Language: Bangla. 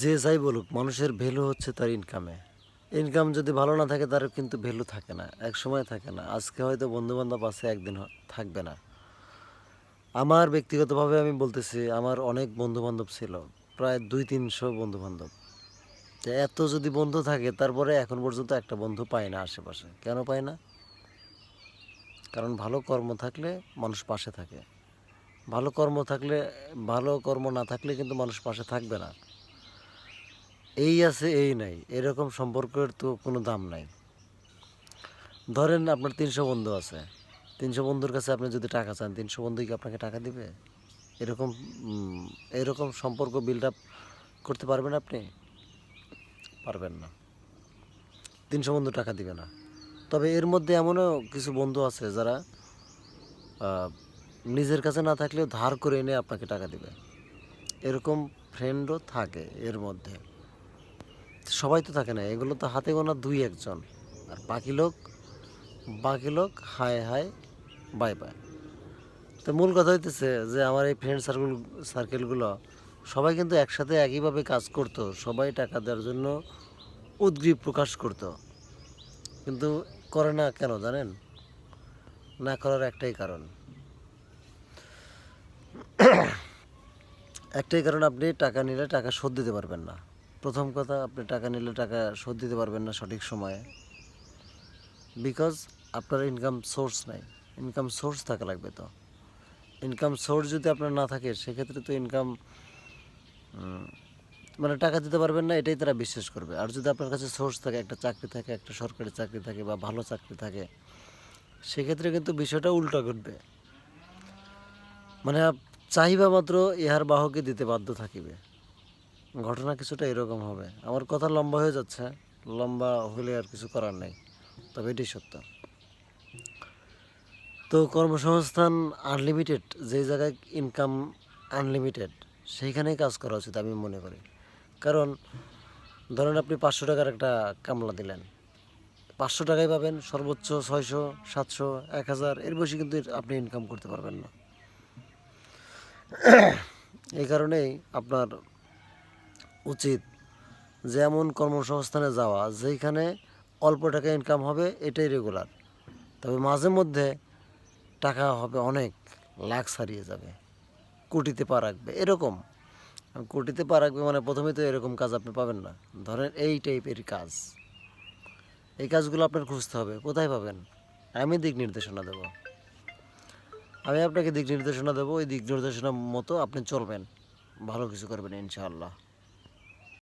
যে যাই বলুক মানুষের ভ্যালু হচ্ছে তার ইনকামে। ইনকাম যদি ভালো না থাকে তার কিন্তু ভ্যালু থাকে না, এক সময় থাকে না। আজকে হয়তো বন্ধুবান্ধব আছে, একদিন থাকবে না। আমার ব্যক্তিগতভাবে আমি বলতেছি, আমার অনেক বন্ধুবান্ধব ছিল, প্রায় 200-300 বন্ধুবান্ধব। তো এত যদি বন্ধু থাকে তারপরে এখন পর্যন্ত একটা বন্ধু পায় না আশেপাশে। কেন পায় না? কারণ ভালো কর্ম থাকলে মানুষ পাশে থাকে। ভালো কর্ম থাকলে, ভালো কর্ম না থাকলে কিন্তু মানুষ পাশে থাকবে না। এই আছে এই নাই, এরকম সম্পর্কের তো কোনো দাম নাই। ধরেন আপনার 300 বন্ধু আছে, 300 বন্ধুর কাছে আপনি যদি টাকা চান, 300 বন্ধুই কি আপনাকে টাকা দিবে? এরকম এরকম সম্পর্ক বিল্ড আপ করতে পারবেন আপনি? পারবেন না। 300 বন্ধু টাকা দিবে না। তবে এর মধ্যে এমনও কিছু বন্ধু আছে যারা নিজের কাছে না থাকলেও ধার করে এনে আপনাকে টাকা দিবে। এরকম ফ্রেন্ডও থাকে এর মধ্যে। সবাই তো থাকে না, এগুলো তো হাতে গোনা 2-1 জন। আর বাকি লোক হায় হায় বাই বাই। তো মূল কথা হইতেছে যে আমার এই ফ্রেন্ড সার্কেলগুলো সবাই কিন্তু একসাথে একইভাবে কাজ করতো, সবাই টাকা দেওয়ার জন্য উদগ্রীব প্রকাশ করতো, কিন্তু করে না কেন জানেন? না করার একটাই কারণ, আপনি টাকা নিলে টাকা শোধ দিতে পারবেন না। প্রথম কথা, আপনি টাকা নিলে টাকা শোধ দিতে পারবেন না সঠিক সময়ে, বিকজ আপনার ইনকাম সোর্স নাই। ইনকাম সোর্স থাকা লাগবে। তো ইনকাম সোর্স যদি আপনার না থাকে সেক্ষেত্রে তো ইনকাম মানে টাকা দিতে পারবেন না, এটাই তারা বিশ্বাস করবে। আর যদি আপনার কাছে সোর্স থাকে, একটা চাকরি থাকে, একটা সরকারি চাকরি থাকে বা ভালো চাকরি থাকে, সেক্ষেত্রে কিন্তু বিষয়টা উল্টো ঘটবে। মানে চাহিবা মাত্র ইহার বাহকে দিতে বাধ্য থাকিবে। ঘটনা কিছুটা এরকম হবে। আমার কথা লম্বা হয়ে যাচ্ছে, লম্বা হলে আর কিছু করার নেই, তবে এটাই সত্য। তো কর্মসংস্থান আনলিমিটেড, যে জায়গায় ইনকাম আনলিমিটেড, সেইখানেই কাজ করা উচিত আমি মনে করি। কারণ ধরেন আপনি 500 টাকার একটা কামলা দিলেন, 500 টাকাই পাবেন, সর্বোচ্চ 600, 700, 1000, এর বেশি কিন্তু আপনি ইনকাম করতে পারবেন না। এই কারণেই আপনার উচিত যে এমন কর্মসংস্থানে যাওয়া যেখানে অল্প টাকা ইনকাম হবে, এটাই রেগুলার। তবে মাঝে মধ্যে টাকা হবে অনেক, লাখ ছাড়িয়ে যাবে, কোটিতে পা রাখবে এরকম। কোটিতে পা রাখবে মানে প্রথমেই তো এরকম কাজ আপনি পাবেন না। ধরেন এই টাইপের কাজ, এই কাজগুলো আপনার খুঁজতে হবে। কোথায় পাবেন? আমি দিক নির্দেশনা দেবো। আমি আপনাকে দিক নির্দেশনা দেবো, ওই দিক নির্দেশনা মতো আপনি চলবেন, ভালো কিছু করবেন ইনশাআল্লাহ।